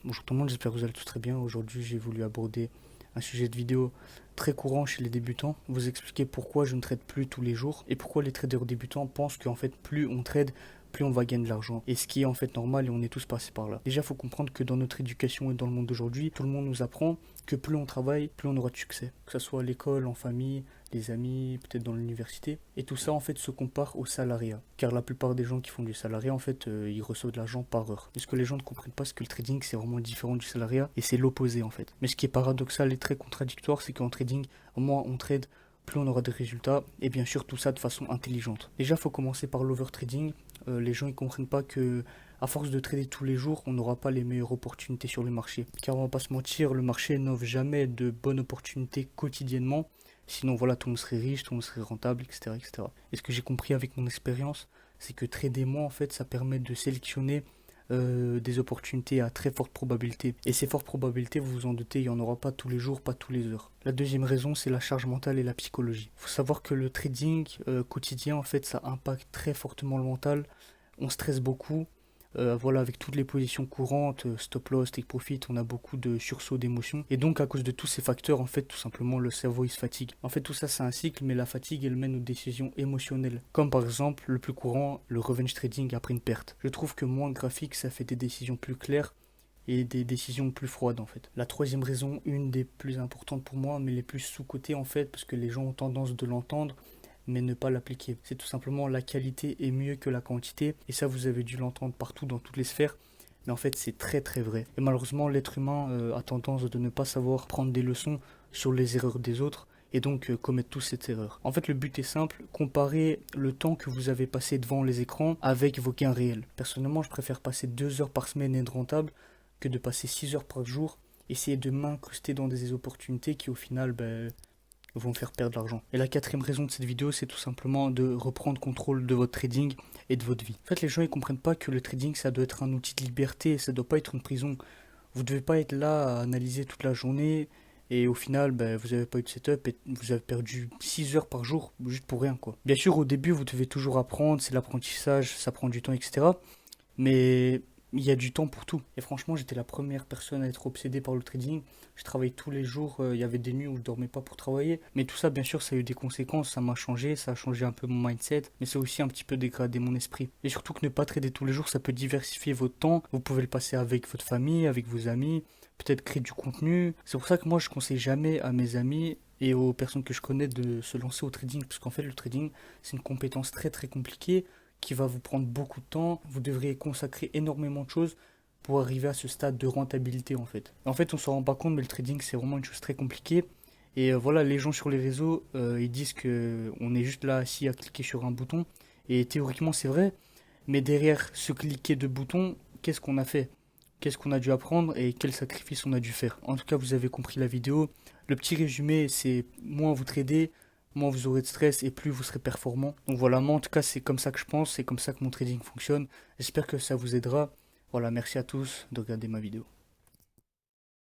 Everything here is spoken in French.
Bonjour tout le monde, j'espère que vous allez tous très bien. Aujourd'hui, j'ai voulu aborder un sujet de vidéo très courant chez les débutants, vous expliquer pourquoi je ne trade plus tous les jours et pourquoi les traders débutants pensent qu'en fait plus on trade, plus on va gagner de l'argent. Et ce qui est en fait normal et on est tous passés par là. Déjà, il faut comprendre que dans notre éducation et dans le monde d'aujourd'hui, tout le monde nous apprend que plus on travaille, plus on aura de succès. Que ce soit à l'école, en famille, les amis, peut-être dans l'université. Et tout ça en fait se compare au salariat. Car la plupart des gens qui font du salariat, en fait, ils reçoivent de l'argent par heure. Et ce que les gens ne comprennent pas, c'est que le trading, c'est vraiment différent du salariat et c'est l'opposé en fait. Mais ce qui est paradoxal et très contradictoire, c'est qu'en trading, au moins on trade, plus on aura des résultats, et bien sûr tout ça de façon intelligente. Déjà, il faut commencer par l'overtrading. Les gens ne comprennent pas que à force de trader tous les jours, on n'aura pas les meilleures opportunités sur le marché. Car on va pas se mentir, le marché n'offre jamais de bonnes opportunités quotidiennement. Sinon voilà, tout le monde serait riche, tout le monde serait rentable, etc. etc. Et ce que j'ai compris avec mon expérience, c'est que trader moi, en fait, ça permet de sélectionner des opportunités à très forte probabilité. Et ces fortes probabilités, vous vous en doutez, il n'y en aura pas tous les jours, pas tous les heures. La deuxième raison, c'est la charge mentale et la psychologie. Il faut savoir que le trading quotidien, en fait, ça impacte très fortement le mental. On stresse beaucoup. Voilà, avec toutes les positions courantes, stop loss, take profit, on a beaucoup de sursauts d'émotions. Et donc, à cause de tous ces facteurs, en fait, tout simplement, le cerveau, il se fatigue. En fait, tout ça, c'est un cycle, mais la fatigue, elle mène aux décisions émotionnelles. Comme par exemple, le plus courant, le revenge trading après une perte. Je trouve que moins graphique, ça fait des décisions plus claires et des décisions plus froides, en fait. La troisième raison, une des plus importantes pour moi, mais les plus sous-cotées, en fait, parce que les gens ont tendance de l'entendre, mais ne pas l'appliquer. C'est tout simplement la qualité est mieux que la quantité, et ça vous avez dû l'entendre partout dans toutes les sphères, mais en fait c'est très très vrai. Et malheureusement l'être humain a tendance de ne pas savoir prendre des leçons sur les erreurs des autres, et donc commettre tous cette erreur. En fait le but est simple, comparer le temps que vous avez passé devant les écrans avec vos gains réels. Personnellement je préfère passer 2 heures par semaine et être rentable que de passer 6 heures par jour, essayer de m'incruster dans des opportunités qui au final vont faire perdre de l'argent. Et la quatrième raison de cette vidéo, c'est tout simplement de reprendre contrôle de votre trading et de votre vie. En fait, les gens ils comprennent pas que le trading, ça doit être un outil de liberté, ça doit pas être une prison. Vous devez pas être là à analyser toute la journée et au final, vous n'avez pas eu de setup et vous avez perdu 6 heures par jour juste pour rien, quoi. Bien sûr, au début, vous devez toujours apprendre, c'est l'apprentissage, ça prend du temps, etc. Mais il y a du temps pour tout. Et franchement, j'étais la première personne à être obsédée par le trading. Je travaillais tous les jours, il y avait des nuits où je dormais pas pour travailler. Mais tout ça, bien sûr, ça a eu des conséquences, ça m'a changé, ça a changé un peu mon mindset, mais ça a aussi un petit peu dégradé mon esprit. Et surtout que ne pas trader tous les jours, ça peut diversifier votre temps. Vous pouvez le passer avec votre famille, avec vos amis, peut-être créer du contenu. C'est pour ça que moi, je conseille jamais à mes amis et aux personnes que je connais de se lancer au trading, parce qu'en fait, le trading, c'est une compétence très très compliquée qui va vous prendre beaucoup de temps. Vous devriez consacrer énormément de choses pour arriver à ce stade de rentabilité en fait. En fait, on s'en rend pas compte, mais le trading c'est vraiment une chose très compliquée. Et voilà, les gens sur les réseaux, ils disent que on est juste là assis à cliquer sur un bouton. Et théoriquement c'est vrai, mais derrière ce cliquer de bouton, qu'est-ce qu'on a fait? Qu'est-ce qu'on a dû apprendre et quel sacrifice on a dû faire? En tout cas, vous avez compris la vidéo. Le petit résumé, c'est moins vous tradez, moins vous aurez de stress et plus vous serez performant. Donc voilà, moi en tout cas c'est comme ça que je pense, c'est comme ça que mon trading fonctionne. J'espère que ça vous aidera. Voilà, merci à tous de regarder ma vidéo.